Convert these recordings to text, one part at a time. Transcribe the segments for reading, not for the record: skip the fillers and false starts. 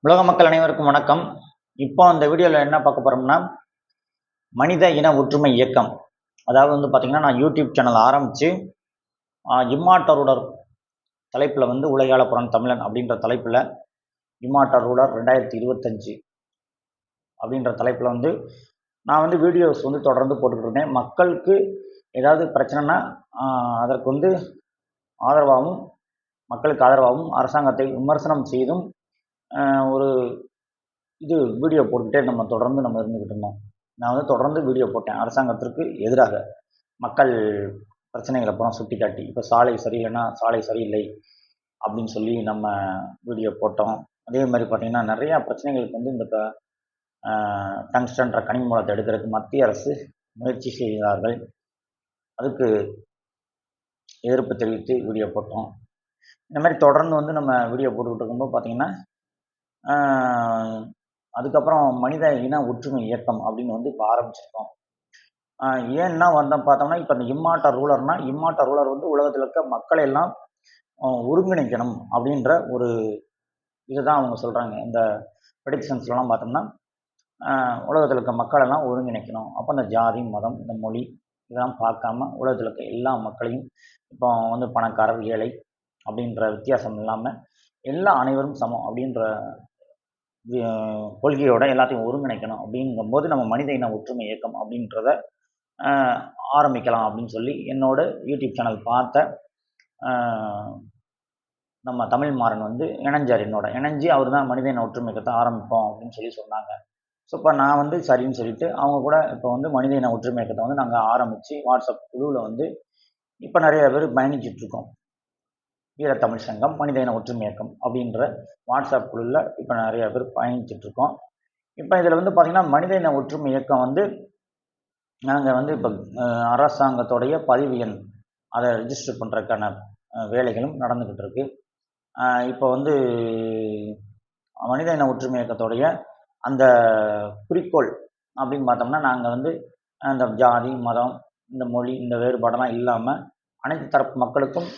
உலக மக்கள் அனைவருக்கும் வணக்கம். இப்போ அந்த வீடியோவில் என்ன பார்க்க போகிறோம்னா, மனித இன ஒற்றுமை இயக்கம். அதாவது வந்து பார்த்தீங்கன்னா, நான் யூடியூப் சேனல் ஆரம்பித்து இம்மார்டல் தலைப்பில் வந்து உலகாள புறான் தமிழன் அப்படின்ற தலைப்பில் இம்மார்டல் ரூலர் 2025 அப்படின்ற தலைப்பில் வந்து நான் வந்து வீடியோஸ் வந்து தொடர்ந்து போட்டுக்கிட்டு இருந்தேன். மக்களுக்கு ஏதாவது பிரச்சனைனா அதற்கு வந்து ஆதரவாகவும், மக்களுக்கு ஆதரவாகவும் அரசாங்கத்தை விமர்சனம் செய்தும் ஒரு வீடியோ போட்டுக்கிட்டே நம்ம தொடர்ந்து இருந்துக்கிட்டு இருந்தோம். நான் வந்து தொடர்ந்து வீடியோ போட்டேன். அரசாங்கத்திற்கு எதிராக மக்கள் பிரச்சனைகளை பூரா சுட்டிக்காட்டி, இப்போ சாலை சரியில்லைன்னா சாலை சரியில்லை அப்படின்னு சொல்லி நம்ம வீடியோ போட்டோம். அதே மாதிரி பார்த்தீங்கன்னா நிறையா பிரச்சனைகளுக்கு வந்து இந்த டங்ஸ்டன்ற கனிம மூலத்தை எடுக்கிறதுக்கு மத்திய அரசு முயற்சி செய்தார்கள். அதுக்கு எதிர்ப்பு தெரிவித்து வீடியோ போட்டோம். இந்த மாதிரி தொடர்ந்து வந்து நம்ம வீடியோ போட்டுக்கிட்டு இருக்கும்போது பார்த்தீங்கன்னா, அதுக்கப்புறம் மனித இன ஒற்றுமை இயக்கம் அப்படின்னு வந்து இப்போ ஆரம்பிச்சிருக்கோம். ஏன்னா வந்து பார்த்தோம்னா, இப்போ இந்த இம்மார்டல் ரூலர் வந்து உலகத்தில் இருக்க மக்களை எல்லாம் ஒருங்கிணைக்கணும் அப்படின்ற ஒரு இதுதான் அவங்க சொல்கிறாங்க. இந்த ப்ரெடிக்ஷன்ஸ்லாம் பார்த்தோம்னா, உலகத்தில் இருக்க மக்களெல்லாம் ஒருங்கிணைக்கணும். அப்போ இந்த ஜாதி, மதம், இந்த மொழி இதெல்லாம் பார்க்காம உலகத்தில் இருக்க எல்லா மக்களையும், இப்போ வந்து பணக்காரர், ஏழை அப்படின்ற வித்தியாசம் இல்லாமல் எல்லா அனைவரும் சமம் அப்படின்ற கொள்கையோட எல்லாத்தையும் ஒருங்கிணைக்கணும் அப்படிங்கும்போது நம்ம மனித இன ஒற்றுமை இயக்கம் அப்படின்றத ஆரம்பிக்கலாம் அப்படின்னு சொல்லி என்னோட யூடியூப் சேனல் பார்த்த நம்ம தமிழ் மாறன் வந்து இணைஞ்சார். இணைஞ்சு அவர் தான் மனித இன ஒற்றுமை இயக்கத்தை ஆரம்பிப்போம் அப்படின்னு சொல்லி சொன்னாங்க. ஸோ இப்போ நான் வந்து சரின்னு சொல்லிட்டு அவங்க கூட இப்போ வந்து மனித இன ஒற்றுமை இயக்கத்தை வந்து நாங்கள் ஆரம்பித்து வாட்ஸ்அப் குழுவில் வந்து இப்போ நிறைய பேர் பயணிச்சிட்ருக்கோம். ஈழத்தமிழ் சங்கம் மனித இன ஒற்றுமை இயக்கம் அப்படின்ற வாட்ஸ்அப் குழுவில் இப்போ நிறைய பேர் பயணிச்சிட்ருக்கோம். இப்போ இதில் வந்து பார்த்திங்கன்னா மனித இன ஒற்றுமை இயக்கம் வந்து நாங்கள் வந்து இப்போ அரசாங்கத்தோடைய பதிவு எண் அதை ரிஜிஸ்டர் பண்ணுறதுக்கான வேலைகளும் நடந்துக்கிட்டு இருக்கு. இப்போ வந்து மனித இன ஒற்றுமை இயக்கத்தோடைய அந்த குறிக்கோள் அப்படின்னு பார்த்தோம்னா, நாங்கள் வந்து அந்த ஜாதி, மதம், இந்த மொழி, இந்த வேறுபாடெல்லாம் இல்லாமல் அனைத்து தரப்பு மக்களுக்கும்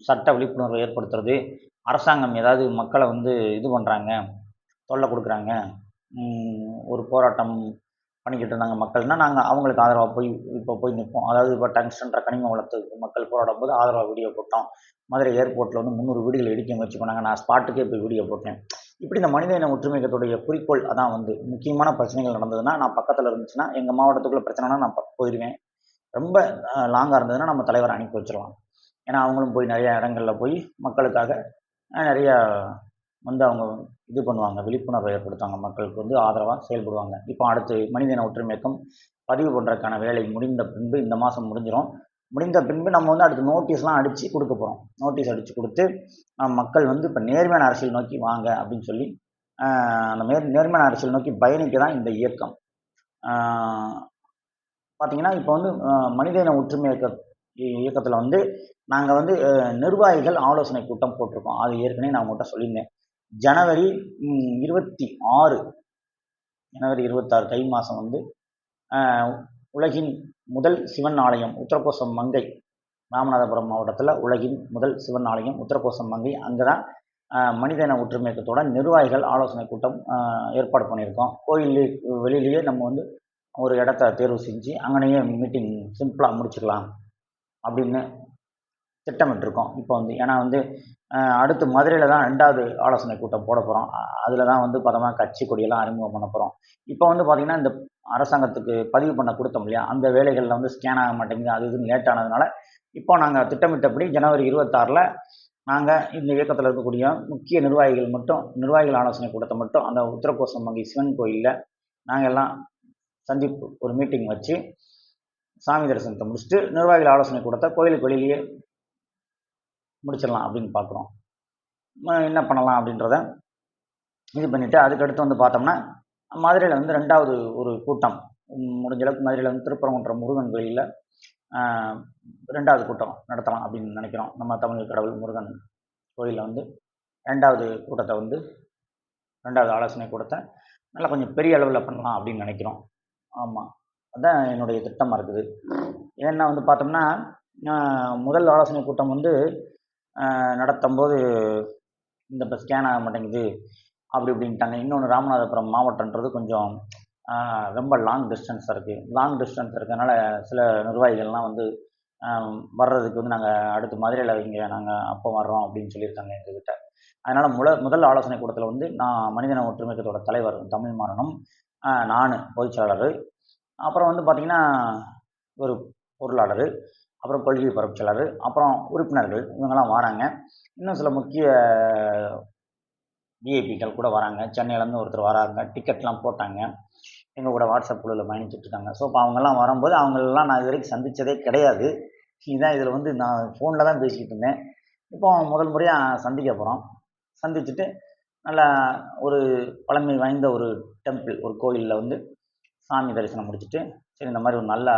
சட்ட விழிப்புணர்வை ஏற்படுத்துறது. அரசாங்கம் ஏதாவது மக்களை வந்து இது பண்ணுறாங்க, தொல்லை கொடுக்குறாங்க, ஒரு போராட்டம் பண்ணிக்கிட்டு இருந்தாங்க மக்கள்னால் நாங்கள் அவங்களுக்கு ஆதரவாக போய் நிற்போம். அதாவது இப்போ டங்ஸ்டன்ற கனிம வளத்துக்கு மக்கள் போராடும் போது ஆதரவாக வீடியோ போட்டோம். மதுரை ஏர்போர்ட்டில் வந்து 300 வீடுகள் இடிக்க முயற்சி பண்ணாங்க. நான் ஸ்பாட்டுக்கே போய் வீடியோ போட்டேன். இப்படி இந்த மனித இன ஒற்றுமை இயக்கத்துடைய குறிக்கோள் அதான் வந்து முக்கியமான பிரச்சனைகள் நடந்ததுன்னா நான் பக்கத்தில் இருந்துச்சுன்னா எங்கள் மாவட்டத்துக்குள்ளே பிரச்சனைனா நான் போயிடுவேன். ரொம்ப லாங்காக இருந்ததுன்னா நம்ம தலைவரை அனுப்பி வச்சிடலாம். ஏன்னா அவங்களும் போய் நிறைய இடங்களில் போய் மக்களுக்காக நிறையா வந்து அவங்க இது பண்ணுவாங்க, விழிப்புணர்வை ஏற்படுத்துவாங்க, மக்களுக்கு வந்து ஆதரவாக செயல்படுவாங்க. இப்போ அடுத்து மனித இன ஒற்றுமை இயக்கம் பதிவு பண்ணுறதுக்கான வேலை முடிந்த பின்பு இந்த மாதம் முடிஞ்சிடும். முடிந்த பின்பு நம்ம வந்து அடுத்து நோட்டீஸ்லாம் அடித்து கொடுக்க போகிறோம். நோட்டீஸ் அடித்து கொடுத்து மக்கள் வந்து இப்போ நேர்மையான அரசியல் நோக்கி வாங்க அப்படின்னு சொல்லி அந்த நேர்மையான அரசியல் நோக்கி பயணிக்க தான் இந்த இயக்கம். பார்த்தீங்கன்னா இப்போ வந்து மனித இன ஒற்றுமை இயக்கத்தில் வந்து நாங்கள் வந்து நிர்வாகிகள் ஆலோசனை கூட்டம் போட்டிருக்கோம். அது ஏற்கனவே நான் உங்கள்கிட்ட சொல்லியிருந்தேன். ஜனவரி 26 தை மாதம் வந்து உலகின் முதல் சிவன் ஆலயம் உத்தரகோசம் மங்கை, ராமநாதபுரம் மாவட்டத்தில் உலகின் முதல் சிவன் ஆலயம் உத்தரகோசம் மங்கை, அங்கே தான் மனித இன ஒற்றுமை இயக்கத்தோட நிர்வாகிகள் ஆலோசனை கூட்டம் ஏற்பாடு பண்ணியிருக்கோம். கோயில் வெளியிலேயே நம்ம வந்து ஒரு இடத்த தேர்வு செஞ்சு அங்கனையே மீட்டிங் சிம்பிளாக முடிச்சுக்கலாம் அப்படின்னு திட்டமிட்டிருக்கோம். இப்போ வந்து ஏன்னா வந்து அடுத்து மதுரையில் தான் 2வது ஆலோசனை கூட்டம் போட போகிறோம். அதில் தான் வந்து பார்த்தோம்னா கட்சி கொடியெல்லாம் அறிமுகம் பண்ண போகிறோம். இப்போ வந்து பார்த்திங்கன்னா இந்த அரசாங்கத்துக்கு பதிவு பண்ண கொடுத்தோம் இல்லையா, அந்த வேலைகளில் வந்து ஸ்கேன் ஆக மாட்டேங்குது, அது இதுன்னு லேட் ஆனதுனால இப்போ நாங்கள் திட்டமிட்டபடி ஜனவரி 26 நாங்கள் இந்த இயக்கத்தில் இருக்கக்கூடிய முக்கிய நிர்வாகிகள் ஆலோசனை கூட்டத்தை மட்டும் அந்த உத்தரகோசம் வங்கி சிவன் கோயிலில் நாங்கள் எல்லாம் சந்திப்பு ஒரு மீட்டிங் வச்சு சாமி தரிசனத்தை முடிச்சுட்டு நிர்வாகிகள் ஆலோசனை கூட்டத்தை கோயிலுக்கு வெளியிலேயே முடிச்சிடலாம் அப்படின்னு பார்க்குறோம். என்ன பண்ணலாம் அப்படின்றத இது பண்ணிவிட்டு அதுக்கடுத்து வந்து பார்த்தோம்னா மதுரையில் வந்து 2வது ஒரு கூட்டம் முடிஞ்ச அளவுக்கு மதுரையில் வந்து திருப்பரங்குன்றம் முருகன் கோயிலில் 2வது கூட்டம் நடத்தலாம் அப்படின்னு நினைக்கிறோம். நம்ம தமிழ் கடவுள் முருகன் கோயிலில் வந்து 2வது கூட்டத்தை வந்து 2வது ஆலோசனை கூட்டத்தை நல்லா கொஞ்சம் பெரிய அளவில் பண்ணலாம் அப்படின்னு நினைக்கிறோம். ஆமாம், அதுதான் என்னுடைய திட்டமாக இருக்குது. ஏன்னா வந்து பார்த்தோம்னா முதல் ஆலோசனை கூட்டம் வந்து நடத்தும்போது இந்த இப்போ ஸ்கேன் ஆக மாட்டேங்குது அப்படி இப்படின்ட்டாங்க. இன்னொன்று ராமநாதபுரம் மாவட்டன்றது கொஞ்சம் ரொம்ப லாங் டிஸ்டன்ஸாக இருக்குது. லாங் டிஸ்டன்ஸ் இருக்கிறதுனால சில நிர்வாகிகள்லாம் வந்து வர்றதுக்கு வந்து நாங்கள் அடுத்து மதுரையில் வைங்க, நாங்கள் அப்போ வர்றோம் அப்படின்னு சொல்லியிருக்காங்க எங்ககிட்ட. அதனால் முதல் ஆலோசனை கூட்டத்தில் வந்து நான் மனிதன ஒற்றுமை இயக்கத்தோட தலைவர் தமிழ்மாறனும், நான் பொதுச்செயலாளர், அப்புறம் வந்து பார்த்திங்கன்னா ஒரு பொருளாளர், அப்புறம் கொள்கை பரப்புச்செயலாளர், அப்புறம் உறுப்பினர்கள் இவங்கெல்லாம் வராங்க. இன்னும் சில முக்கிய விஐபிக்கள் கூட வராங்க. சென்னையிலேருந்து ஒருத்தர் வராங்க. டிக்கெட்லாம் போட்டாங்க. எங்கள் கூட வாட்ஸ்அப் குழுவில் பயணிச்சுட்ருக்காங்க. ஸோ இப்போ அவங்கெல்லாம் வரும்போது அவங்களெல்லாம் நான் இது வரைக்கும் சந்தித்ததே கிடையாது. இதுதான் இதில் வந்து நான் ஃபோனில் தான் பேசிக்கிட்டு இருந்தேன். இப்போ முதல் முறையாக சந்திக்க போகிறோம். சந்திச்சுட்டு நல்லா ஒரு பழமை வாய்ந்த ஒரு டெம்பிள், ஒரு கோயிலில் வந்து சாமி தரிசனம் முடிச்சுட்டு, சரி இந்த மாதிரி ஒரு நல்ல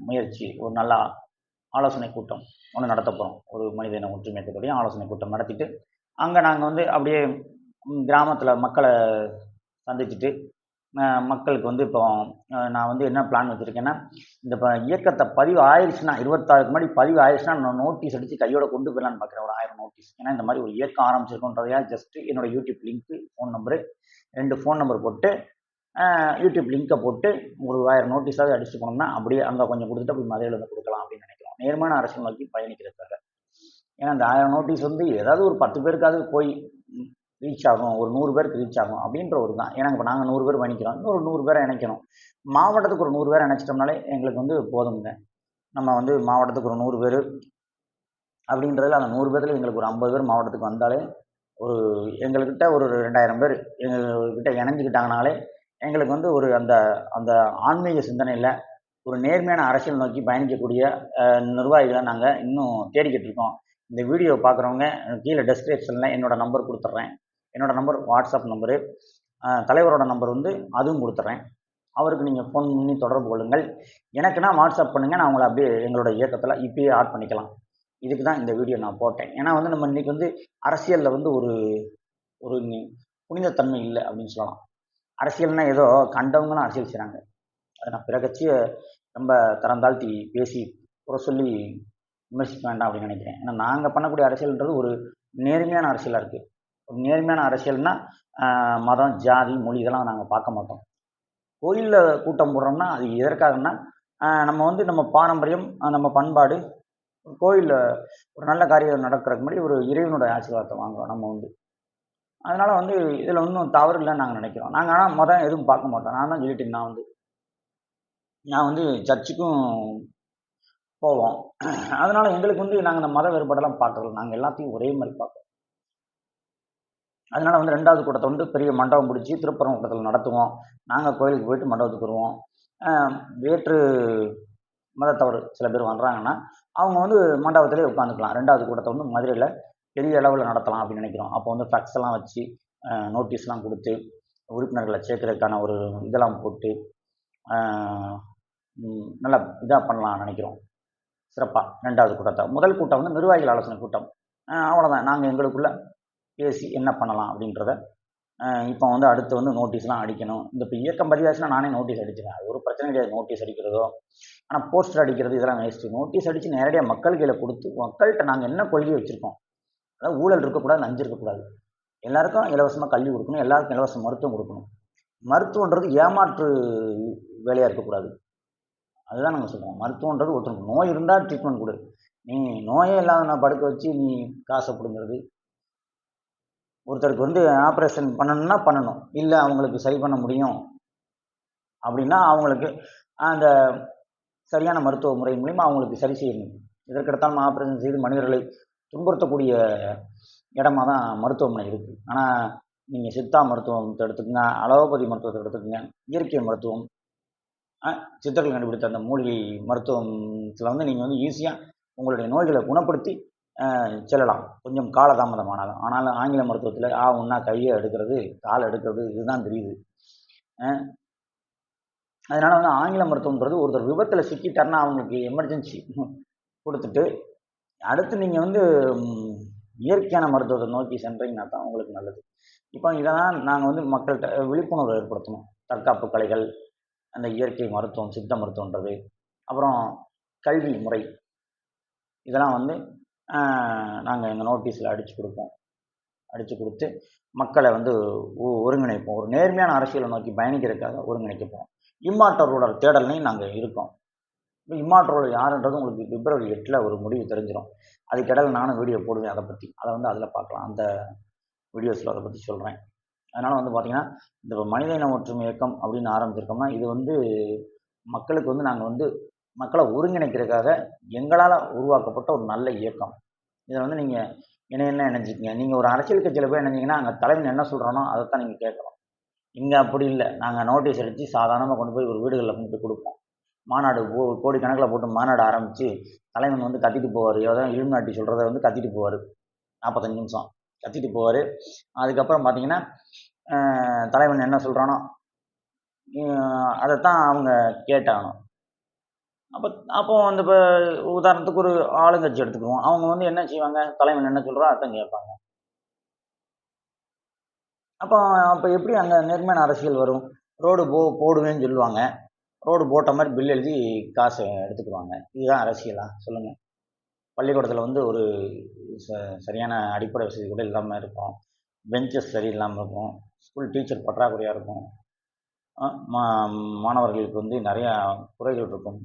முயற்சி, ஒரு நல்ல ஆலோசனை கூட்டம் ஒன்று நடத்த போகிறோம். ஒரு மனித இன ஒற்றுமை இயக்கத்துடைய ஆலோசனை கூட்டம் நடத்திட்டு, அங்கே நாங்கள் வந்து அப்படியே கிராமத்தில் மக்களை சந்திச்சுட்டு, மக்களுக்கு வந்து இப்போ நான் வந்து என்ன பிளான் வச்சுருக்கேன்னா, இந்த இப்போ இயக்கத்தை பதிவு ஆயிடுச்சுன்னா 26க்கு முன்னாடி பதிவு ஆயிடுச்சுன்னா நான் நோட்டீஸ் அடித்து கையோட கொண்டு போயிடலான்னு பார்க்குறேன், ஒரு 1000 நோட்டீஸ். ஏன்னா இந்த மாதிரி ஒரு இயக்கம் ஆரம்பிச்சிருக்கோன்றதையா ஜஸ்ட்டு என்னோடய YouTube link, phone number, 2 phone number போட்டு யூடியூப் லிங்க்கை போட்டு ஒரு 1000 நோட்டீஸாவது அடிச்சுட்டு போனோம்னா அப்படியே அங்கே கொஞ்சம் கொடுத்துட்டு அப்படி மதுரையில் வந்து கொடுக்கலாம் அப்படின்னு நினைக்கிறோம். நேர்மையான அரசியல் நோக்கி பயணிக்கிறதுக்காக. ஏன்னா இந்த 1000 நோட்டீஸ் வந்து ஏதாவது ஒரு 10 பேருக்காவது போய் ரீச் ஆகும், ஒரு 100 பேருக்கு ரீச் ஆகும் அப்படின்ற ஒரு தான். ஏன்னா இப்போ நாங்கள் 100 பேர் பயணிக்கிறோம், இன்னும் ஒரு 100 பேரை இணைக்கணும். மாவட்டத்துக்கு ஒரு 100 பேரை இணைச்சிட்டோம்னாலே எங்களுக்கு வந்து போதுங்க. நம்ம வந்து மாவட்டத்துக்கு ஒரு 100 பேர் அப்படின்றதுல அந்த 100 பேரில் எங்களுக்கு ஒரு 50 பேர் மாவட்டத்துக்கு வந்தாலே ஒரு எங்கள்கிட்ட ஒரு 2000 பேர் எங்கள்கிட்ட இணைஞ்சிக்கிட்டாங்கனாலே எங்களுக்கு வந்து ஒரு அந்த அந்த ஆன்மீக சிந்தனையில் ஒரு நேர்மையான அரசியல் நோக்கி பயணிக்கக்கூடிய நிர்வாகிகளை நாங்கள் இன்னும் தேடிக்கிட்டு இருக்கோம். இந்த வீடியோ பார்க்குறவங்க கீழே டெஸ்கிரிப்ஷனில் என்னோடய நம்பர் கொடுத்துட்றேன். என்னோடய நம்பர் வாட்ஸ்அப் நம்பரு, தலைவரோட நம்பர் வந்து அதுவும் கொடுத்துட்றேன். அவருக்கு நீங்கள் ஃபோன் பண்ணி தொடர்பு கொள்ளுங்கள். எனக்குன்னா வாட்ஸ்அப் பண்ணுங்கள், நான் உங்களை அப்படியே எங்களோட இயக்கத்தில் இப்பயே ஆட் பண்ணிக்கலாம். இதுக்கு தான் இந்த வீடியோ நான் போட்டேன். ஏன்னா வந்து நம்ம இன்றைக்கி வந்து அரசியலில் வந்து ஒரு ஒரு புனிதத்தன்மை இல்லை அப்படின்னு சொல்லலாம். அரசியல்னால் ஏதோ கண்டவங்களும் அரசியல் செய்கிறாங்க. அதை நான் பிற கட்சியை ரொம்ப தரம் தாழ்த்தி பேசி குறை சொல்லி விமர்சிக்க வேண்டாம் அப்படின்னு நினைக்கிறேன். ஏன்னா நாங்கள் பண்ணக்கூடிய அரசியல்ன்றது ஒரு நேர்மையான அரசியலாக இருக்குது. ஒரு நேர்மையான அரசியல்னால் மதம், ஜாதி, மொழி இதெல்லாம் நாங்கள் பார்க்க மாட்டோம். கோயிலில் கூட்டம் போடுறோம்னா அது எதற்காகன்னா நம்ம வந்து நம்ம பாரம்பரியம், நம்ம பண்பாடு, கோயிலில் ஒரு நல்ல காரியம் நடக்கிறதுக்கு முன்னாடி ஒரு இறைவனோட ஆசீர்வாதத்தை வாங்குறோம் நம்ம வந்து. அதனால் வந்து இதில் ஒன்றும் தவறு இல்லைன்னு நாங்கள் நினைக்கிறோம். நாங்கள் ஆனால் மதம் எதுவும் பார்க்க மாட்டோம். நான் தான் சொல்லிட்டேன், நான் வந்து சர்ச்சுக்கும் போவோம். அதனால் எங்களுக்கு வந்து நாங்கள் இந்த மத வேறுபாடெல்லாம் பார்க்குறோம். நாங்கள் எல்லாத்தையும் ஒரே மாதிரி பார்க்குறோம். அதனால் வந்து 2வது கூட்டத்தை வந்து பெரிய மண்டபம் பிடிச்சி திருப்பரங்குன்றத்தில் நடத்துவோம். நாங்கள் கோயிலுக்கு போயிட்டு மண்டபத்துக்கு வருவோம். வேற்று மதத்தவர் சில பேர் வர்றாங்கன்னா அவங்க வந்து மண்டபத்திலே உட்காந்துக்கலாம். 2வது கூட்டத்தை வந்து மதுரையில் பெரிய அளவில் நடத்தலாம் அப்படின்னு நினைக்கிறோம். அப்போ வந்து ஃப்ளக்ஸ் எல்லாம் வச்சு நோட்டீஸ்லாம் கொடுத்து உறுப்பினர்களை சேர்க்கறதுக்கான ஒரு இதெல்லாம் போட்டு நல்லா இதாக பண்ணலாம்னு நினைக்கிறோம். சிறப்பாக 2வது கூட்டத்தை. முதல் கூட்டம் வந்து நிர்வாகிகள் ஆலோசனை கூட்டம். அவ்வளோதான். நாங்கள் எங்களுக்குள்ளே பேசி என்ன பண்ணலாம் அப்படின்றத இப்போ வந்து அடுத்து வந்து நோட்டீஸ்லாம் அடிக்கணும். இந்த இப்போ இயக்கம் பதிவாச்சுன்னா நானே நோட்டீஸ் அடிச்சிடுவேன். அது ஒரு பிரச்சனை கிடையாது நோட்டீஸ் அடிக்கிறதோ. ஆனால் போஸ்டர் அடிக்கிறது இதெல்லாம் வேஸ்ட்டு. நோட்டீஸ் அடித்து நேரடியாக மக்கள் கையில் கொடுத்து மக்கள்கிட்ட நாங்கள் என்ன கொள்கை வச்சுருக்கோம், அதாவது ஊழல் இருக்கக்கூடாது, லஞ்சம் இருக்கக்கூடாது, எல்லாருக்கும் இலவசமாக கல்வி கொடுக்கணும், எல்லாருக்கும் இலவச மருத்துவம் கொடுக்கணும். மருத்துவன்றது ஏமாற்று வேலையாக இருக்கக்கூடாது. அதுதான் நாங்கள் சொல்லுவோம். மருத்துவன்றது ஒருத்தருக்கு நோய் இருந்தால் ட்ரீட்மெண்ட் கொடு. நீ நோயே இல்லாத நான் படுக்க வச்சு நீ காசை பிடுங்கிறது. ஒருத்தருக்கு வந்து ஆப்ரேஷன் பண்ணணும்னா பண்ணணும், இல்லை அவங்களுக்கு சரி பண்ண முடியும் அப்படின்னா அவங்களுக்கு அந்த சரியான மருத்துவ முறை மூலிமா அவங்களுக்கு சரி செய்யணும். இதற்கெடுத்தாலும் ஆப்ரேஷன் செய்து மனிதர்களை துன்புறுத்தக்கூடிய இடமா தான் மருத்துவமனை இருக்குது. ஆனால் நீங்கள் சித்தா மருத்துவத்தை எடுத்துக்கங்க, அலோபதி மருத்துவத்தை எடுத்துக்கங்க, இயற்கை மருத்துவம், சித்தர்கள் கண்டுபிடித்த அந்த மூலிகை மருத்துவத்தில் வந்து நீங்கள் வந்து ஈஸியாக உங்களுடைய நோய்களை குணப்படுத்தி செல்லலாம். கொஞ்சம் காலதாமதமானாலும். ஆனாலும் ஆங்கில மருத்துவத்தில் ஒன்றா கையை எடுக்கிறது, காலை எடுக்கிறது, இதுதான் தெரியுது. அதனால் வந்து ஆங்கில மருத்துவம்ன்றது ஒருத்தர் விபத்தில் சிக்கிட்டாருன்னா அவங்களுக்கு எமர்ஜென்சி கொடுத்துட்டு அடுத்து நீங்கள் வந்து இயற்கையான மருத்துவத்தை நோக்கி சென்றீங்கன்னா தான் உங்களுக்கு நல்லது. இப்போ இதெல்லாம் நாங்கள் வந்து மக்கள்கிட்ட விழிப்புணர்வு ஏற்படுத்தணும். தற்காப்பு கலைகள், அந்த இயற்கை மருத்துவம், சித்த மருத்துவன்றது, அப்புறம் கல்வி முறை, இதெல்லாம் வந்து நாங்கள் எங்கள் நோட்டீஸில் அடித்து கொடுப்போம். அடித்து கொடுத்து மக்களை வந்து ஒருங்கிணைப்போம். ஒரு நேர்மையான அரசியலை நோக்கி பயணிக்கிறதுக்காக ஒருங்கிணைக்க போகிறோம். இம்மாற்றரோட தேடல்லையும் நாங்கள் இருக்கோம். இம்மாற்றரோட யாருன்றது உங்களுக்கு பிப்ரவரி 8 ஒரு முடிவு தெரிஞ்சிடும். அதுக்கிடையில் நானும் வீடியோ போடுவேன் அதை பற்றி. அதை வந்து அதில் பார்க்கலாம். அந்த வீடியோஸில் அதை பற்றி சொல்கிறேன். அதனால் வந்து பார்த்திங்கன்னா, இந்த மனித இன ஒற்றுமை இயக்கம் அப்படின்னு ஆரம்பிச்சிருக்கோம்னா, இது வந்து மக்களுக்கு வந்து நாங்கள் வந்து மக்களை ஒருங்கிணைக்கிறதுக்காக எங்களால் உருவாக்கப்பட்ட ஒரு நல்ல இயக்கம். இதை வந்து நீங்கள் என்ன நினைச்சிக்கங்க. நீங்கள் ஒரு அரசியல் கட்சியில் போய் நினைச்சிங்கன்னா, அங்கே தலைவன் என்ன சொல்கிறானோ அதைத்தான் நீங்கள் கேட்கணும். இங்கே அப்படி இல்லை. நாங்கள் நோட்டீஸ் அடித்து சாதாரணமாக கொண்டு போய் ஒரு வீடுகளில் கொண்டு போய் கொடுப்போம். மாநாடு கோடிக்கணக்கில் போட்டு மாநாடு ஆரம்பித்து தலைவன் வந்து கத்திட்டு போவார். ஏதோ இலுமினாட்டி சொல்கிறத வந்து கத்திட்டு போவார். 45 நிமிஷம் கத்திட்டு போவார். அதுக்கப்புறம் பார்த்தீங்கன்னா, தலைவன் என்ன சொல்கிறானோ அதைத்தான் அவங்க கேட்டாகணும். அப்போ வந்து இப்போ உதாரணத்துக்கு ஒரு ஆளுங்கட்சி எடுத்துக்குவோம். அவங்க வந்து என்ன செய்வாங்க, தலைவன் என்ன சொல்கிறோ அதைத்தான் கேட்பாங்க. அப்போ எப்படி அங்கே நேர்மையான அரசியல் வரும்? ரோடு போடுவேன்னு சொல்லுவாங்க. ரோடு போட்ட மாதிரி பில் எழுதி காசை எடுத்துக்குவாங்க. இதுதான் அரசியலா? சொல்லுங்கள். பள்ளிக்கூடத்தில் வந்து ஒரு சரியான அடிப்படை வசதி கூட இல்லாமல் இருக்கும். பெஞ்சஸ் சரியில்லாமல் இருக்கும். ஸ்கூல் டீச்சர் பற்றாக்குறையாக இருக்கும். மாணவர்களுக்கு வந்து நிறையா குறைகள் இருக்கும்.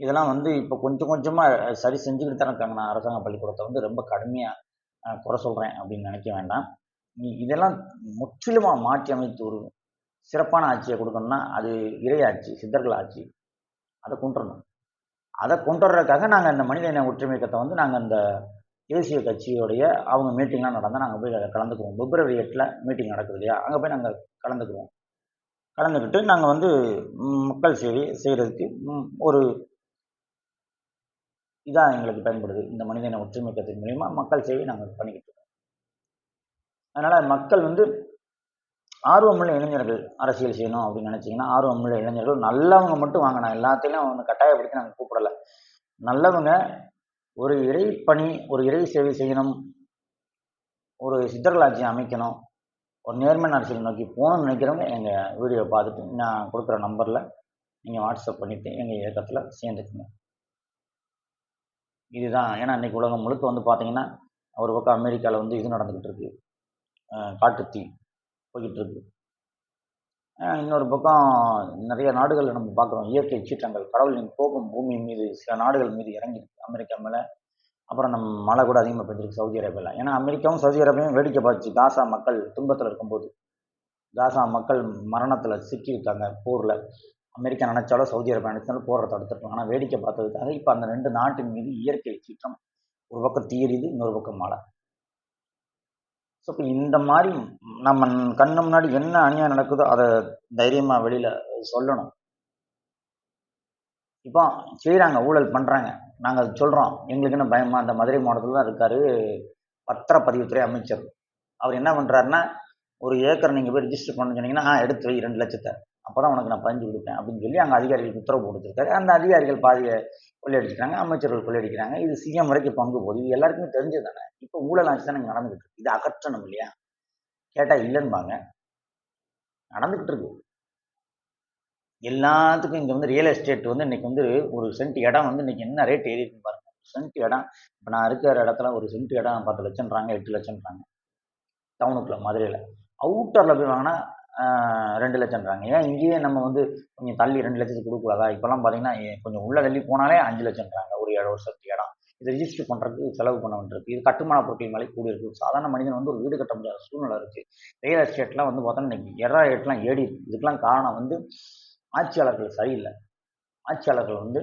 இதெல்லாம் வந்து இப்போ கொஞ்சம் கொஞ்சமாக சரி செஞ்சுக்கிட்டு தான் இருக்காங்க. நான் அரசாங்க பள்ளிக்கூடத்தை வந்து ரொம்ப கடுமையாக குறை சொல்கிறேன் அப்படின்னு நினைக்க வேண்டாம். இதெல்லாம் முற்றிலுமாக மாற்றி அமைத்து ஒரு சிறப்பான ஆட்சியை கொடுக்கணும்னா அது இறை ஆட்சி, சித்தர்கள் ஆட்சி. அதை கொண்டுறணும். அதை கொண்டு வர்றதுக்காக நாங்கள் இந்த மனித இன ஒற்றுமை இயக்கத்தை வந்து நாங்கள் இந்த தேசிய கட்சியோடைய அவங்க மீட்டிங்லாம் நடந்தால் நாங்கள் போய் அதை கலந்துக்குவோம். பிப்ரவரி 8 மீட்டிங் நடக்குது இல்லையா, அங்கே போய் நாங்கள் கலந்துக்குவோம். கலந்துக்கிட்டு நாங்கள் வந்து மக்கள் சேவை செய்கிறதுக்கு ஒரு இதாக எங்களுக்கு பயன்படுது. இந்த மனித இன ஒற்றுமை இயக்கத்தின் மூலிமா மக்கள் சேவை நாங்கள் பண்ணிக்கிட்டு இருக்கோம். அதனால் மக்கள் வந்து ஆர்வமுள்ள இளைஞர்கள் அரசியல் செய்யணும் அப்படின்னு நினச்சிங்கன்னா, ஆர்வமுள்ள இளைஞர்கள் நல்லவங்க மட்டும் வாங்க. நான் எல்லாத்தையும் வந்து கட்டாயப்படுத்தி நாங்கள் கூப்பிடலை. நல்லவங்க ஒரு இறைப்பணி, ஒரு இறை சேவை செய்யணும், ஒரு சித்தர்கள் ஆட்சியை அமைக்கணும், ஒரு நேர்மையான அரசியல் நோக்கி போகணும்னு நினைக்கிறவங்க எங்கள் வீடியோ பார்த்துட்டு நான் கொடுக்குற நம்பரில் நீங்கள் வாட்ஸ்அப் பண்ணிவிட்டு எங்கள் இயக்கத்தில் சேர்ந்துக்குங்க. இதுதான். ஏன்னா இன்றைக்கி உலகம் முழுக்க வந்து பார்த்தீங்கன்னா, ஒரு பக்கம் அமெரிக்காவில் வந்து இது நடந்துக்கிட்டு இருக்குது, காட்டுத்தீ போய்கிட்டு இருக்கு. இன்னொரு பக்கம் நிறைய நாடுகளில் நம்ம பார்க்குறோம் இயற்கை சீற்றங்கள், கடவுளின் கோபம் பூமி மீது சில நாடுகள் மீது இறங்கிருக்கு. அமெரிக்கா மேலே, அப்புறம் நம்ம மழை கூட அதிகமாக பெஞ்சிருக்கு சவுதி அரேபியாவில். ஏன்னா அமெரிக்காவும் சவுதி அரேபியாவும் வேடிக்கை பார்த்துச்சு. காசா மக்கள் துன்பத்தில் இருக்கும்போது, காசா மக்கள் மரணத்தில் சிக்கியிருக்காங்க போரில். அமெரிக்கா நினைச்சாலும் சவுதி அரேபியா நினைச்சாலும் போரை தடுத்துருக்கலாம். ஆனால் வேடிக்கை பார்த்ததுக்காக இப்போ அந்த 2 நாட்டின் மீது இயற்கை சீற்றம், ஒரு பக்கம் தீயரிது, இன்னொரு பக்கம் மழை. ஸோ இப்போ இந்த மாதிரி நம்ம கண்ணு முன்னாடி என்ன அநியாயம் நடக்குதோ அதை தைரியமாக வெளியில் சொல்லணும். இப்போ செய்கிறாங்க, ஊழல் பண்ணுறாங்க. நாங்கள் அது சொல்கிறோம். எங்களுக்கு என்ன பயமா? அந்த மதுரை மாவட்டத்தில் தான் இருக்கார் பத்திரப்பதிவுத்துறை அமைச்சர். அவர் என்ன பண்ணுறாருன்னா, ஒரு ஏக்கர் நீங்கள் போய் ரிஜிஸ்டர் பண்ண சொன்னீங்கன்னா, எடுத்து வை 2 லட்சத்தை, அப்போ தான் உனக்கு நான் பதிஞ்சு கொடுப்பேன் அப்படின்னு சொல்லி அங்கே அதிகாரிகளுக்கு உத்தரவு கொடுத்துருக்காரு. அந்த அதிகாரிகள் பாதியை கொள்ளையடிக்கிறாங்க, அமைச்சர்கள் கொள்ளையடிக்கிறாங்க. இது சிஎம் வரைக்கும் பங்கு போகுது. இது எல்லாருக்குமே தெரிஞ்சது தானே. இப்போ ஊழல் ஆட்சி தானே நடந்துகிட்டு இருக்கு. இது அகற்றணும் இல்லையா? கேட்டால் இல்லைன்பாங்க. நடந்துக்கிட்டு இருக்கு. எல்லாத்துக்கும் இங்கே வந்து ரியல் எஸ்டேட் வந்து இன்றைக்கி வந்து ஒரு சென்ட் இடம் வந்து இன்றைக்கி என்ன ரேட் ஏறிடுன்னு பாருங்கள். சென்ட் இடம் இப்போ நான் இருக்கிற இடத்துல ஒரு சென்ட் இடம் 10 லட்சம்ன்றாங்க, 8 லட்சம்ன்றாங்க. டவுனுக்குள்ளே மதுரையில். அவுட்டரில் போய் வாங்கினா 2 லட்சம்ன்றாங்க. ஏன் இங்கேயே நம்ம வந்து கொஞ்சம் தள்ளி 2 லட்சத்துக்கு கொடுக்கூடாதா? இப்போல்லாம் பார்த்தீங்கன்னா கொஞ்சம் உள்ளே தள்ளி போனாலே 5 லட்சம்ன்றாங்க ஒரு இடம், ஒரு சென்ட் இடம். இது ரிஜிஸ்டர் பண்ணுறதுக்கு செலவு பண்ண வேண்டியிருக்கு. இது கட்டுமான பொருட்கள் மேலே கூடி இருக்குது. சாதாரண மனிதன் வந்து ஒரு வீடு கட்ட முடியாத சூழ்நிலை இருக்குது. ரியல் எஸ்டேட்லாம் வந்து பார்த்தோன்னா இன்றைக்கி ரேட்லாம் ஏறி இருக்குது. இதுக்கெல்லாம் காரணம் வந்து ஆட்சியாளர்கள் சரியில்லை. ஆட்சியாளர்கள் வந்து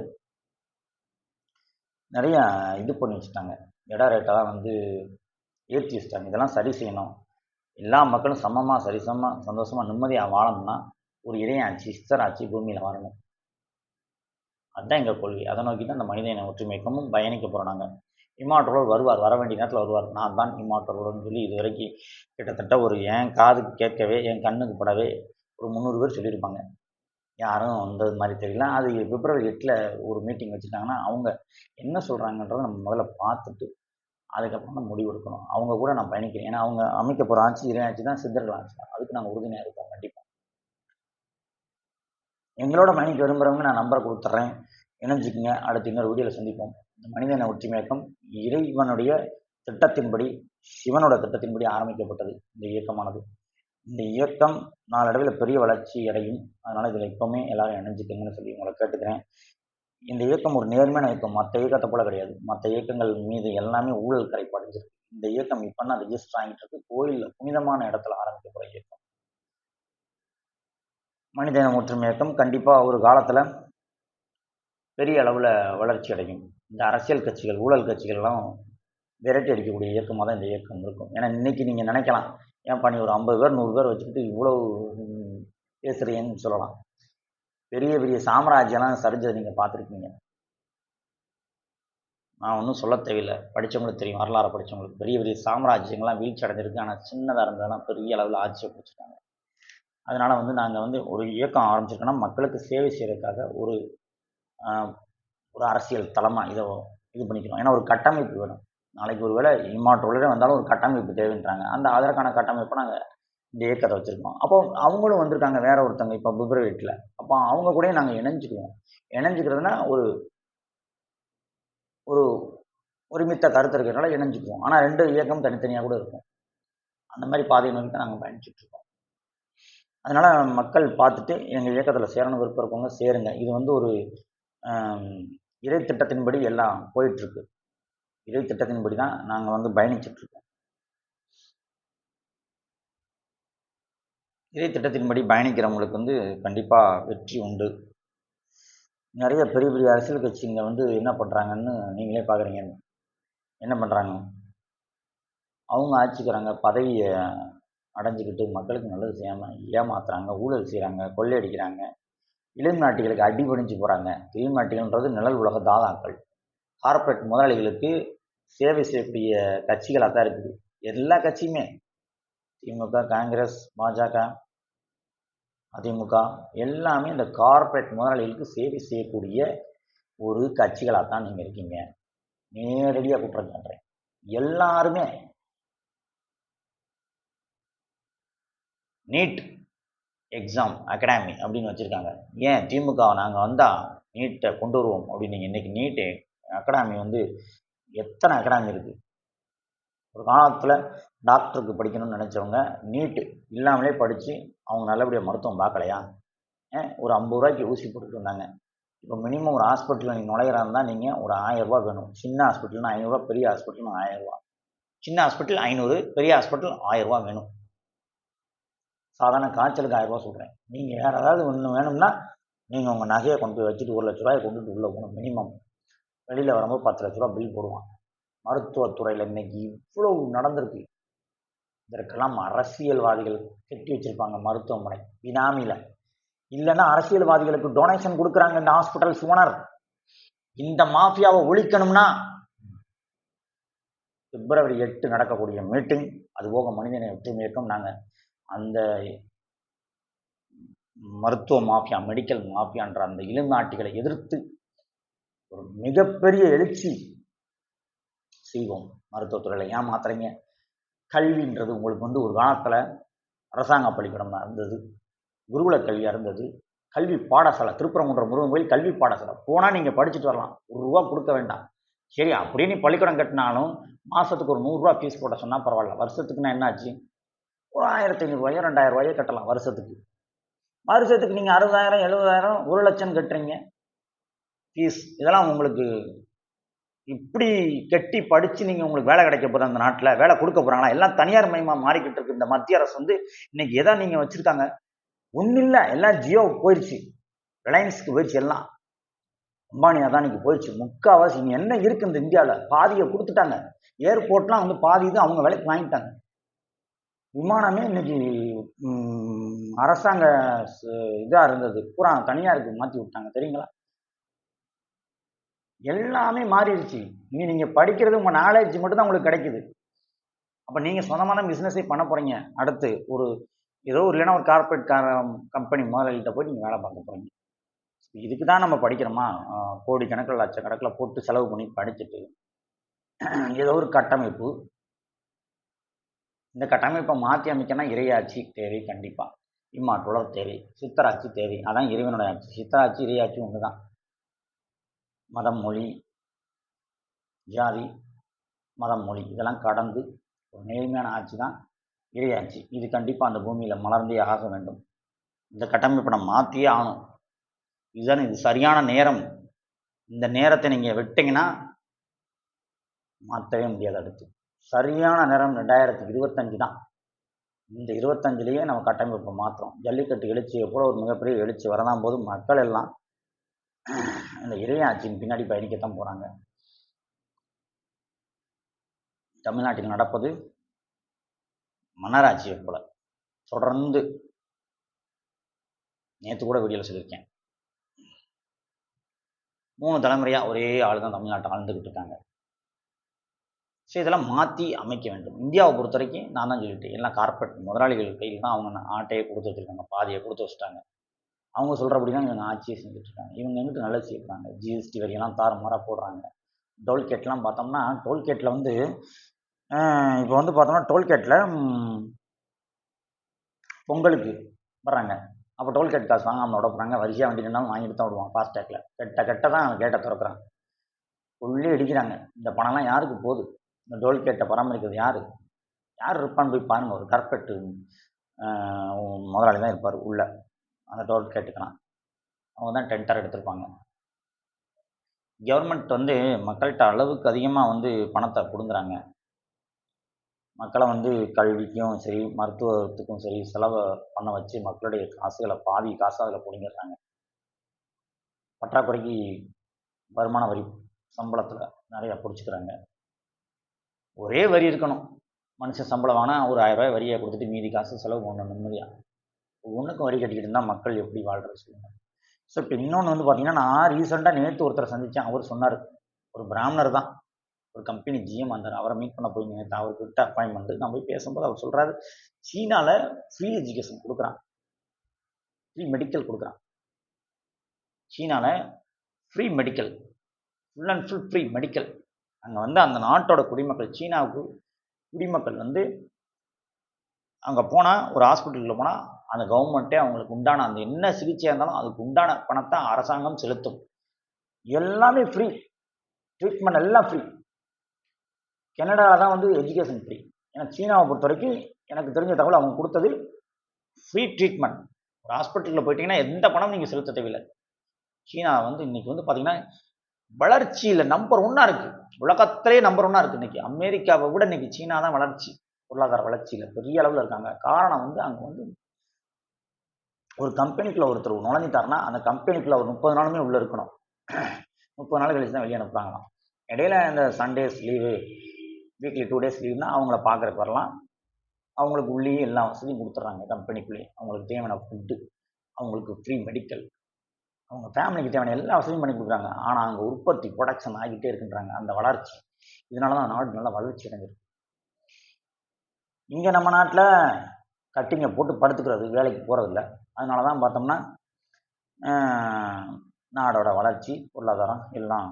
நிறையா இது பண்ணி வச்சுட்டாங்க. ரேட்டெல்லாம் வந்து ஏற்றி வச்சுட்டாங்க. இதெல்லாம் சரி செய்யணும். எல்லா மக்களும் சமமாக சரிசமமாக சந்தோஷமாக நிம்மதியாக வாழணும்னா ஒரு இறையாட்சி, சித்தர் ஆட்சி பூமியில் வரணும். அதுதான் எங்கள் கொள்கை. அதை நோக்கி தான் இந்த மனித இன ஒற்றுமை இயக்கமும் பயணிக்க போகிறோம். நாங்கள் இம்மாற்றரோடு வருவார், வர வேண்டிய நேரத்தில் வருவார். நான் தான் இம்மாற்றரோடுன்னு சொல்லி இது வரைக்கும் கிட்டத்தட்ட ஒரு என் காதுக்கு கேட்கவே, என் கண்ணுக்கு படவே ஒரு 300 பேர் சொல்லியிருப்பாங்க. யாரும் வந்தது மாதிரி தெரியல. அது பிப்ரவரி 8 ஒரு மீட்டிங் வச்சுட்டாங்கன்னா அவங்க என்ன சொல்கிறாங்கன்றதை நம்ம முதல்ல பார்த்துட்டு அதுக்கப்புறம் தான் முடிவு எடுக்கணும். அவங்க கூட நான் பயணிக்கிறேன். ஏன்னா அவங்க அமைக்க போகிற ஆட்சி இறையாட்சி தான், சித்தர்கள் ஆட்சி தான். அதுக்கு நாங்கள் உறுதுணையாக இருப்போம் கண்டிப்பாக. எங்களோட பயணிக்க விரும்புகிறவங்க நான் நம்பரை கொடுத்துட்றேன், இணைஞ்சிக்கங்க. அடுத்து இன்னொரு வீடியோவில் சந்திப்போம். இந்த மனித இன ஒற்றுமை இயக்கம் இறைவனுடைய திட்டத்தின்படி, சிவனோட திட்டத்தின்படி ஆரம்பிக்கப்பட்டது இந்த இயக்கமானது. இந்த இயக்கம் நாளடைவில் பெரிய வளர்ச்சி அடையும். அதனால் இதில் இப்போவுமே எல்லாரும் இணைஞ்சிக்கங்கன்னு சொல்லி உங்களை கேட்டுக்கிறேன். இந்த இயக்கம் ஒரு நேர்மையான இயக்கம். மற்ற இயக்கத்தை போல கிடையாது. மற்ற இயக்கங்கள் மீது எல்லாமே ஊழல் கரைப்படைஞ்சிருக்கு. இந்த இயக்கம் இப்போ தான் ரெஜிஸ்டர் ஆகிட்டு இருக்கு. கோயிலில் புனிதமான இடத்துல ஆரம்பிக்கப்படுற இயக்கம். மனிதன ஒற்றுமை இயக்கம் கண்டிப்பாக ஒரு காலத்தில் பெரிய அளவில் வளர்ச்சி அடையும். இந்த அரசியல் கட்சிகள், ஊழல் கட்சிகள்லாம் விரட்டி அடிக்கக்கூடிய இயக்கமாக தான் இந்த இயக்கம் இருக்கும். ஏன்னா இன்றைக்கி நீங்கள் நினைக்கலாம், ஏன்ப்பா நீ ஒரு 50 பேர் 100 பேர் வச்சுக்கிட்டு இவ்வளோ பேசுகிறீங்கன்னு சொல்லலாம். பெரிய பெரிய சாம்ராஜ்யம்லாம் சரிஞ்சதை நீங்கள் பார்த்துருக்கீங்க. நான் ஒன்றும் சொல்ல தேவையில்லை, படித்தவங்களுக்கு தெரியும், வரலாறு படித்தவங்களுக்கு. பெரிய பெரிய சாம்ராஜ்யங்கள்லாம் வீழ்ச்சி அடைஞ்சிருக்கு. ஆனால் சின்னதாக இருந்ததெல்லாம் பெரிய அளவில் ஆட்சியை பிடிச்சிட்டாங்க. அதனால் நாங்கள் ஒரு இயக்கம் ஆரம்பிச்சிருக்கோன்னா மக்களுக்கு சேவை செய்கிறதுக்காக ஒரு அரசியல் தளமாக இது பண்ணிக்கிறோம். ஏன்னா ஒரு கட்டமைப்பு வேணும். நாளைக்கு ஒரு வேளை இம்மாற்றோட வந்தாலும் ஒரு கட்டமைப்பு தேவைன்றாங்க. அதற்கான கட்டமைப்பை நாங்கள் இந்த இயக்கத்தை வச்சுருக்கோம். அப்போ அவங்களும் வந்திருக்காங்க வேற ஒருத்தவங்க இப்போ பிப்ரவரி 8. அப்போ அவங்க கூட நாங்கள் இணைஞ்சிக்குவோம். இணைஞ்சிக்கிறதுனா ஒரு ஒருமித்த கருத்து இருக்கிறதுனால இணைஞ்சிக்குவோம். ஆனால் 2 இயக்கம் தனித்தனியாக கூட இருக்கும். அந்த மாதிரி பாதை நோக்கி தான் நாங்கள் பயணிச்சுட்ருக்கோம். அதனால் மக்கள் பார்த்துட்டு எங்கள் இயக்கத்தில் சேரணும் விருப்பம் இருக்கவங்க சேருங்க. இது ஒரு இறை திட்டத்தின்படி எல்லாம் போயிட்டுருக்கு. இறை திட்டத்தின்படி தான் நாங்கள் பயணிச்சுட்ருக்கோம். இறை திட்டத்தின்படி பயணிக்கிறவங்களுக்கு கண்டிப்பாக வெற்றி உண்டு. நிறைய பெரிய பெரிய அரசியல் கட்சிங்க என்ன பண்ணுறாங்கன்னு நீங்களே பார்க்குறீங்க. என்ன பண்ணுறாங்க? அவங்க ஆட்சிக்கிறாங்க, பதவியை அடைஞ்சிக்கிட்டு மக்களுக்கு நல்லது செய்யாமல் ஏமாத்துறாங்க, ஊழல் செய்கிறாங்க, கொள்ளையடிக்கிறாங்க, இளம் நாட்டிகளுக்கு அடிபணிஞ்சு போகிறாங்க. இளம் நாட்டிகள்ன்றது நிழல் உலக தாதாக்கள், கார்ப்பரேட் முதலாளிகளுக்கு சேவை செய்யக்கூடிய கட்சிகளாக தான் இருக்குது எல்லா கட்சியுமே. திமுக, காங்கிரஸ், பாஜக, அதிமுக எல்லாமே இந்த கார்ப்பரேட் முதலாளிகளுக்கு சேவை செய்யக்கூடிய ஒரு கட்சிகளாக தான் நீங்கள் இருக்கீங்க. நேரடியாக குற்றம் சாட்டுறேன். எல்லாருமே நீட் எக்ஸாம் அகாடமி அப்படின்னு வச்சுருக்காங்க. ஏன் திமுக நாங்கள் வந்தால் நீட்டை கொண்டு வருவோம் அப்படின்னு. இன்றைக்கி நீட்டு அகாடமி எத்தனை அகாடமி இருக்குது. ஒரு காலத்தில் டாக்டருக்கு படிக்கணும்னு நினச்சவங்க நீட்டு இல்லாமலே படித்து அவங்க நல்லபடியாக மருத்துவம் பார்க்கலையா? ஒரு 50 ரூபாய்க்கு ஊசி போட்டுட்டு இருந்தாங்க. இப்போ மினிமம் ஒரு ஹாஸ்பிட்டலில் நீங்கள் நுழையிறாருந்தா நீங்கள் ஒரு 1000 ரூபா வேணும். சின்ன ஹாஸ்பிட்டல்னா 500 ரூபா, பெரிய ஹாஸ்பிட்டல்னா 1000 ரூபா. சின்ன ஹாஸ்பிட்டல் 500, பெரிய ஹாஸ்பிட்டல் 1000 ரூபா வேணும். சாதாரண காய்ச்சலுக்கு 1000 ரூபா சொல்கிறேன். நீங்கள் வேறு ஏதாவது ஒன்று வேணும்னா நீங்கள் உங்கள் நகையை கொண்டு போய் வச்சுட்டு 1 லட்ச ரூபாயை கொண்டுட்டு உள்ளே போகணும் மினிமம். வெளியில் வரும்போது 10 லட்ச ரூபா பில் போடுவான். மருத்துவத்துறையில் இன்னைக்கு இவ்வளவு நடந்திருக்கு. இதற்கெல்லாம் அரசியல்வாதிகள் கட்டி வச்சிருப்பாங்க மருத்துவமனை பினாமியில். இல்லைன்னா அரசியல்வாதிகளுக்கு டொனேஷன் கொடுக்குறாங்க இந்த ஹாஸ்பிட்டல்ஸ் ஓனர். இந்த மாஃபியாவை ஒழிக்கணும்னா பிப்ரவரி 8 நடக்கக்கூடிய மீட்டிங், அதுபோக மனிதனை ஒற்றுமை இயக்கம், நாங்கள் அந்த மருத்துவ மாஃபியா, மெடிக்கல் மாஃபியான்ற அந்த இளம் நாட்டிகளை எதிர்த்து ஒரு மிகப்பெரிய எழுச்சி செய்வோம். மருத்துவத்துறையில் ஏமாத்துறீங்க. கல்வின்றது உங்களுக்கு ஒரு காலத்தில் அரசாங்க பள்ளிக்கூடம் தான் இருந்தது, குருகுல கல்வியாக இருந்தது. கல்வி பாடசாலை, திருப்பரங்குன்றம் முருகன் கோயில் கல்வி பாடசாலை போனால் நீங்கள் படிச்சுட்டு வரலாம், ₹1 கொடுக்க வேண்டாம். சரி, அப்படியே நீ பள்ளிக்கூடம் கட்டினாலும் மாதத்துக்கு ஒரு ₹100 ஃபீஸ் போட்ட சொன்னால் பரவாயில்ல. வருஷத்துக்குன்னா என்னாச்சு? ஒரு 1500 ரூபாயோ 2000 ரூபாயோ கட்டலாம் வருஷத்துக்கு. வருஷத்துக்கு நீங்கள் 60,000 70,000 1 லட்சம் கட்டுறீங்க ஃபீஸ். இதெல்லாம் உங்களுக்கு இப்படி கட்டி படித்து நீங்கள் உங்களுக்கு வேலை கிடைக்க போகிற அந்த நாட்டில் வேலை கொடுக்க போகிறாங்களா? எல்லாம் தனியார் மயமாக மாறிக்கிட்டு இருக்கு. இந்த மத்திய அரசு இன்னைக்கு எதை நீங்கள் வச்சுருக்காங்க? ஒன்றும் இல்லை, எல்லாம் ஜியோ போயிடுச்சு, ரிலையன்ஸுக்கு போயிடுச்சு, எல்லாம் அம்பானி அதானிக்கு போயிடுச்சு. முக்கால்வாசி இங்கே என்ன இருக்குது இந்த இந்தியாவில்? பாதியை கொடுத்துட்டாங்க. ஏர்போர்ட்லாம் பாதி இது அவங்க விலைக்கு வாங்கிட்டாங்க. விமானமே இன்னைக்கு அரசாங்க இதாக இருந்தது பூரா தனியாருக்கு மாற்றி விட்டாங்க, தெரியுங்களா? எல்லாமே மாறிடுச்சு. இனி நீங்கள் படிக்கிறது உங்கள் நாலேஜ் மட்டும் தான் உங்களுக்கு கிடைக்குது. அப்போ நீங்கள் சொந்தமான பிஸ்னஸே பண்ண போகிறீங்க. அடுத்து ஏதோ இல்லைன்னா ஒரு கார்பரேட் கம்பெனி முதலாளிகிட்ட போய் நீங்கள் வேலை பார்க்க போகிறீங்க. இதுக்கு தான் நம்ம படிக்கிறோமா? கோடிக்கணக்கில் லட்சக்கணக்கில் போட்டு செலவு பண்ணி படிச்சுட்டு ஏதோ ஒரு கட்டமைப்பு, இந்த கட்டமைப்பை மாற்றி அமைக்கணும்னா இறையாட்சி தேவை. கண்டிப்பாக இம்மாற்றுலர் தேவை, சித்தராட்சி தேவை. அதான் இறைவனுடைய ஆட்சி. சித்தராட்சி இறையாட்சி ஒன்று தான். மதம், மொழி, ஜாதி மதம், மொழி இதெல்லாம் கடந்து ஒரு நேர்மையான ஆட்சி தான் இறையாட்சி. இது கண்டிப்பாக அந்த பூமியில் மலர்ந்தே ஆக வேண்டும். இந்த கட்டமைப்பை நம்ம மாற்றியே ஆகணும். இது சரியான நேரம். இந்த நேரத்தை நீங்கள் விட்டீங்கன்னா மாற்றவே முடியாது. அடுத்து சரியான நேரம் 2025 தான். இந்த 25லேயே நம்ம கட்டமைப்பை மாற்றுறோம். ஜல்லிக்கட்டு எழுச்சியை கூட ஒரு மிகப்பெரிய எழுச்சி வரதான் போது மக்கள் எல்லாம் இந்த இறையாட்சியின் பின்னாடி பயணிக்கத்தான் போகிறாங்க. தமிழ்நாட்டில் நடப்பது மன்னராட்சியை போல தொடர்ந்து நேற்று கூட வீடியோவில் சொல்லியிருக்கேன். 3 தலைமுறையாக ஒரே ஆள் தான் தமிழ்நாட்டை ஆழ்ந்துக்கிட்டு இருக்காங்க. ஸோ இதெல்லாம் மாற்றி அமைக்க வேண்டும். இந்தியாவை பொறுத்த வரைக்கும் நான் தான் சொல்லிட்டேன், எல்லாம் கார்பரேட் முதலாளிகள் கையில் தான் அவங்க ஆட்டையை கொடுத்து வச்சுருக்காங்க, பாதியை கொடுத்து வச்சுட்டாங்க. அவங்க சொல்கிறபடி தான் இவங்க ஆட்சியை செஞ்சுட்ருக்காங்க. இவங்க எங்கிட்ட நல்லது செய்யப்படுறாங்க. ஜிஎஸ்டி வரியெல்லாம் தாறுமாறாக போடுறாங்க. டோல்கேட்லாம் பார்த்தோம்னா டோல்கேட்டில் வந்து இப்போ வந்து பார்த்தோம்னா டோல்கேட்டில் பொங்கலுக்கு வர்றாங்க. அப்போ டோல்கேட் காசு வாங்காமல் விட போகிறாங்க. வரிசையாக வண்டி நின்னாலும் வாங்கிட்டு தான் விடுவான் ஃபாஸ்டேக்கில். கெட்ட தான் கேட்டை திறக்கிறாங்க. உள்ளே அடிக்கிறாங்க. இந்த பணம்லாம் யாருக்கு போகுது? இந்த டோல்கேட்டை பராமரிக்கிறது யார் இருப்பான்னு போய் பாருங்கள். ஒரு கார்பரேட்டு முதலாளி தான் இருப்பார் உள்ள அந்த டோல்கேட்டுக்கெல்லாம். அவங்க தான் டெண்டர் எடுத்திருப்பாங்க. கவர்மெண்ட் வந்து மக்கள்கிட்ட அளவுக்கு அதிகமாக வந்து பணத்தை பிடுங்குறாங்க. மக்களை வந்து கல்விக்கும் சரி மருத்துவத்துக்கும் சரி செலவை பண்ண வச்சு மக்களுடைய காசுகளை பாதி காசு அதில் பிடிங்கிடுறாங்க. பற்றாக்குறைக்கு வருமான வரி சம்பளத்தில் நிறையா பிடிச்சிக்கிறாங்க. ஒரே வரி இருக்கணும். மனுஷன் சம்பளம் வாங்கினா ஒரு 1000 ரூபாய் வரியை கொடுத்துட்டு மீதி காசு செலவு பண்ணணும் நிம்மதியாக. ஒன்றுக்கும் வரி கட்டிக்கிட்டு இருந்தால் மக்கள் எப்படி வாழ்கிறது சொல்லுங்கள். ஸோ இப்போ இன்னொன்று வந்து பார்த்தீங்கன்னா, நான் ரீசெண்டாக நேற்று ஒருத்தரை சந்தித்தேன். அவர் சொன்னார், ஒரு பிராமணர் தான், ஒரு கம்பெனி ஜிஎம் வந்தார். அவரை மீட் பண்ண போய் நேற்று அவர்கிட்ட அப்பாயின்மெண்ட்டு நான் போய் பேசும்போது அவர் சொல்கிறாரு, சீனாவில் ஃப்ரீ எஜுகேஷன் கொடுக்குறான், ஃப்ரீ மெடிக்கல் கொடுக்குறான். சீனாவில் free medical, full and full free medical. அங்கே வந்து அந்த நாட்டோட குடிமக்கள், சீனாவுக்கு குடிமக்கள் வந்து அங்கே போனால் ஒரு ஹாஸ்பிட்டலில் போனால் அந்த கவர்மெண்ட்டே அவங்களுக்கு உண்டான அந்த என்ன சிகிச்சையாக இருந்தாலும் அதுக்கு உண்டான பணத்தை அரசாங்கம் செலுத்தும். எல்லாமே ஃப்ரீ ட்ரீட்மெண்ட், எல்லாம் ஃப்ரீ. கனடாவில் தான் வந்து எஜுகேஷன் ஃப்ரீ. ஏன்னா சீனாவை பொறுத்த வரைக்கும் எனக்கு தெரிஞ்ச தகவல் அவங்க கொடுத்தது ஃப்ரீ ட்ரீட்மெண்ட். ஒரு ஹாஸ்பிட்டலில் போயிட்டீங்கன்னா எந்த பணம் நீங்கள் செலுத்த தேவையில்லை. சீனா வந்து இன்றைக்கி வந்து பார்த்திங்கன்னா வளர்ச்சியில் நம்பர் 1 இருக்குது. உலகத்திலே நம்பர் 1 இருக்குது. இன்றைக்கி அமெரிக்காவை விட இன்றைக்கி சீனா தான் வளர்ச்சி, பொருளாதார வளர்ச்சியில் பெரிய அளவில் இருக்காங்க. காரணம் வந்து அங்கே வந்து ஒரு கம்பெனிக்குள்ளே ஒருத்தர் நுழைஞ்சிட்டாருன்னா அந்த கம்பெனிக்குள்ளே ஒரு 30 நாளுமே உள்ளே இருக்கணும். 30 நாள் கழிச்சு தான் வெளியே அனுப்புகிறாங்களாம். இடையில இந்த சண்டேஸ் லீவு, வீக்லி 2 டேஸ் லீவுனா அவங்கள பார்க்குறக்கு வரலாம். அவங்களுக்கு உள்ளேயே எல்லா வசதியும் கொடுத்துட்றாங்க கம்பெனிக்குள்ளேயே. அவங்களுக்கு தேவையான ஃபுட்டு, அவங்களுக்கு ஃப்ரீ மெடிக்கல், அவங்க ஃபேமிலிக்கு தேவையான எல்லா வசதியும் பண்ணி கொடுக்குறாங்க. ஆனால் அங்கே உற்பத்தி ப்ரொடக்ஷன் ஆகிட்டே இருக்குன்றாங்க. அந்த வளர்ச்சி, இதனால தான் நாடு நல்லா வளர்ச்சி அடைஞ்சிருக்கு. இங்கே நம்ம நாட்டில் கட்டிங்கை போட்டு படுத்துக்கிறது, வேலைக்கு போகிறதில்ல. அதனால தான் பார்த்தோம்னா நாடோட வளர்ச்சி, பொருளாதாரம் எல்லாம்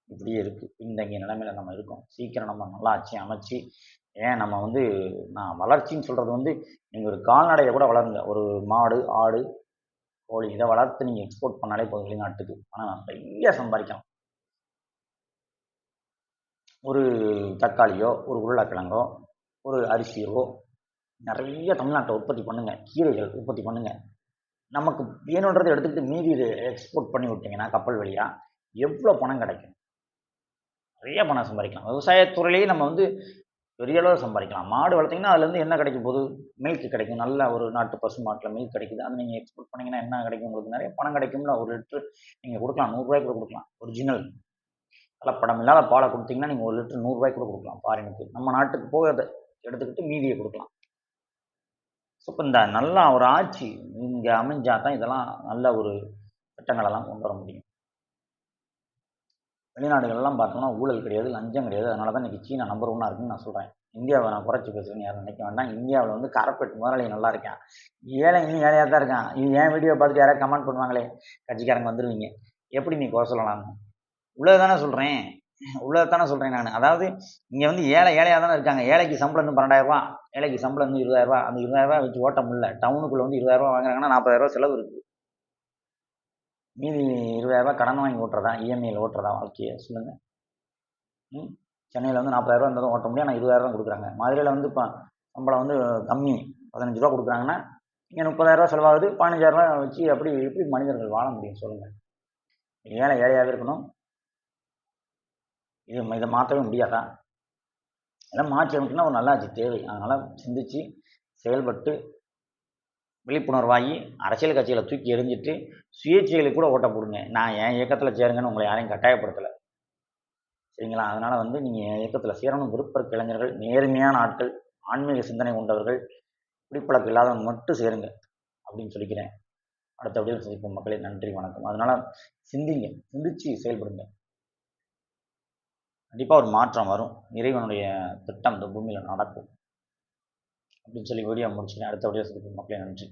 இப்படியே இருக்குது. பின்தங்கிய நிலைமையில் நம்ம இருக்கோம். சீக்கிரம் நம்ம நல்லா ஆட்சி அமைச்சு, ஏன் நம்ம வந்து நான் வளர்ச்சின்னு சொல்கிறது வந்து நீங்கள் ஒரு கால்நடையை கூட வளருங்க. ஒரு மாடு, ஆடு, கோழி இதை வளர்த்து நீங்கள் எக்ஸ்போர்ட் பண்ணாலே போதும் வெளிநாட்டுக்கு. ஆனால் நிறைய சம்பாதிக்கலாம். ஒரு தக்காளியோ, ஒரு உருளைக்கிழங்கோ, ஒரு அரிசியோ நிறைய தமிழ்நாட்டை உற்பத்தி பண்ணுங்கள். கீரைகள் உற்பத்தி பண்ணுங்கள். நமக்கு வேணுன்றதை எடுத்துக்கிட்டு மீதி இது எக்ஸ்போர்ட் பண்ணி விட்டிங்கன்னா கப்பல் வழியாக எவ்வளோ பணம் கிடைக்கும்? நிறைய பணம் சம்பாதிக்கலாம். விவசாயத்துறையிலேயே நம்ம வந்து பெரிய அளவு சம்பாதிக்கலாம். மாடு வளர்த்திங்கன்னா அதுலேருந்து என்ன கிடைக்கும் போது? மில்க் கிடைக்கும். நல்ல ஒரு நாட்டு பசு மாட்டில் மில்க் கிடைக்குது. அது நீங்கள் எக்ஸ்போர்ட் பண்ணிங்கன்னா என்ன கிடைக்கும்? உங்களுக்கு நிறைய பணம் கிடைக்கும்ல. ஒரு லிட்ரு நீங்கள் கொடுக்கலாம், 100 ரூபாய்க்கு கூட கொடுக்கலாம். ஒரிஜினல் கலப்படம் இல்லாத பாலை கொடுத்தீங்கன்னா நீங்கள் 1 லிட்டர் 100 ரூபாய்க்கு கூட கொடுக்கலாம் ஃபாரினுக்கு. நம்ம நாட்டுக்கு போய் அதை எடுத்துக்கிட்டு மீதியை கொடுக்கலாம். ஸோ இப்போ இந்த நல்லா ஒரு ஆட்சி இங்கே அமைஞ்சால் தான் இதெல்லாம் நல்ல ஒரு திட்டங்களெல்லாம் கொண்டு வர முடியும். வெளிநாடுகள்லாம் பார்த்தோம்னா ஊழல் கிடையாது, லஞ்சம் கிடையாது. அதனால தான் இன்றைக்கி சீனா நம்பர் 1 இருக்குன்னு நான் சொல்கிறேன். இந்தியாவை நான் குறைச்சி பேசுகிறேன்னு யாரும் நினைக்க வேண்டாம். இந்தியாவில் வந்து கார்பரேட் முதலாளி நல்லா இருக்கான், ஏழை இன்னும் ஏழையாக தான் இருக்கான். இது ஏன் வீடியோ பார்த்துட்டு யாராவது கமெண்ட் பண்ணுவாங்களே, கட்சிக்காரங்க வந்துடுவீங்க, எப்படி நீ குறை சொல்லலாம்னு? உள்ளதானே சொல்கிறேன், உள்ளதானே சொல்கிறேன் நான். அதாவது இங்கே வந்து ஏழையாக தானே இருக்காங்க. ஏழைக்கு சம்பளம் இன்னும் 12,000 ரூபா, ஏழைக்கு சம்பளம் இன்னும் 20,000 ரூபா. அந்த 20,000 ரூபா வச்சு ஓட்ட முடியல. டவுனுக்குள்ளே வந்து 20,000 ரூபா வாங்குறாங்கன்னா 40,000 ரூபா செலவு இருக்குது. மீதி 20,000 ரூபா கடன் வாங்கி ஓட்டுறதா, இஎம்ஐயில் ஓட்டுறதா வாழ்க்கையை சொல்லுங்கள். சென்னையில் வந்து 40,000 இருந்ததும் ஓட்ட முடியும், ஆனால் 20,000 தான் கொடுக்குறாங்க. மதுரையில் வந்து இப்போ சம்பளம் வந்து கம்மி, 15 ரூபா கொடுக்குறாங்கன்னா, இங்கே 30,000 செலவாகுது, 15,000 வச்சு அப்படி எப்படி மனிதர்கள் வாழ முடியும் சொல்லுங்கள்? ஏழை ஏழையாகவே இருக்கணும், இதை மாற்றவே முடியாதா? இதெல்லாம் மாற்றி அமைக்கணும்னா ஒரு நல்லாட்சி தேவை. அதனால் சிந்திச்சு செயல்பட்டு விழிப்புணர்வாகி அரசியல் கட்சிகளை தூக்கி எறிஞ்சிட்டு சுயேட்சைகளுக்கு கூட ஓட்ட போடுங்க. நான் என் இயக்கத்தில் சேருங்கன்னு உங்களை யாரையும் கட்டாயப்படுத்தலை, சரிங்களா? அதனால் வந்து நீங்கள் என் இயக்கத்தில் சேரணும் விருப்ப இருக்க இளைஞர்கள், நேர்மையான ஆட்கள், ஆன்மீக சிந்தனை கொண்டவர்கள், குடிப்பழக்கம் இல்லாதவங்க மட்டும் சேருங்க அப்படின்னு சொல்லிக்கிறேன். அடுத்த வீடியோவில் சந்திப்போம் மக்களே. நன்றி, வணக்கம். அதனால் சிந்திங்க, சிந்திச்சு செயல்படுங்க. கண்டிப்பாக ஒரு மாற்றம் வரும். இறைவனுடைய திட்டம் இந்த பூமியில் நடக்கும் அப்படின்னு சொல்லி வீடியோ முடிச்சுக்கிறேன். அடுத்த வீடியோ சந்திப்போம் மக்களே. நன்றி.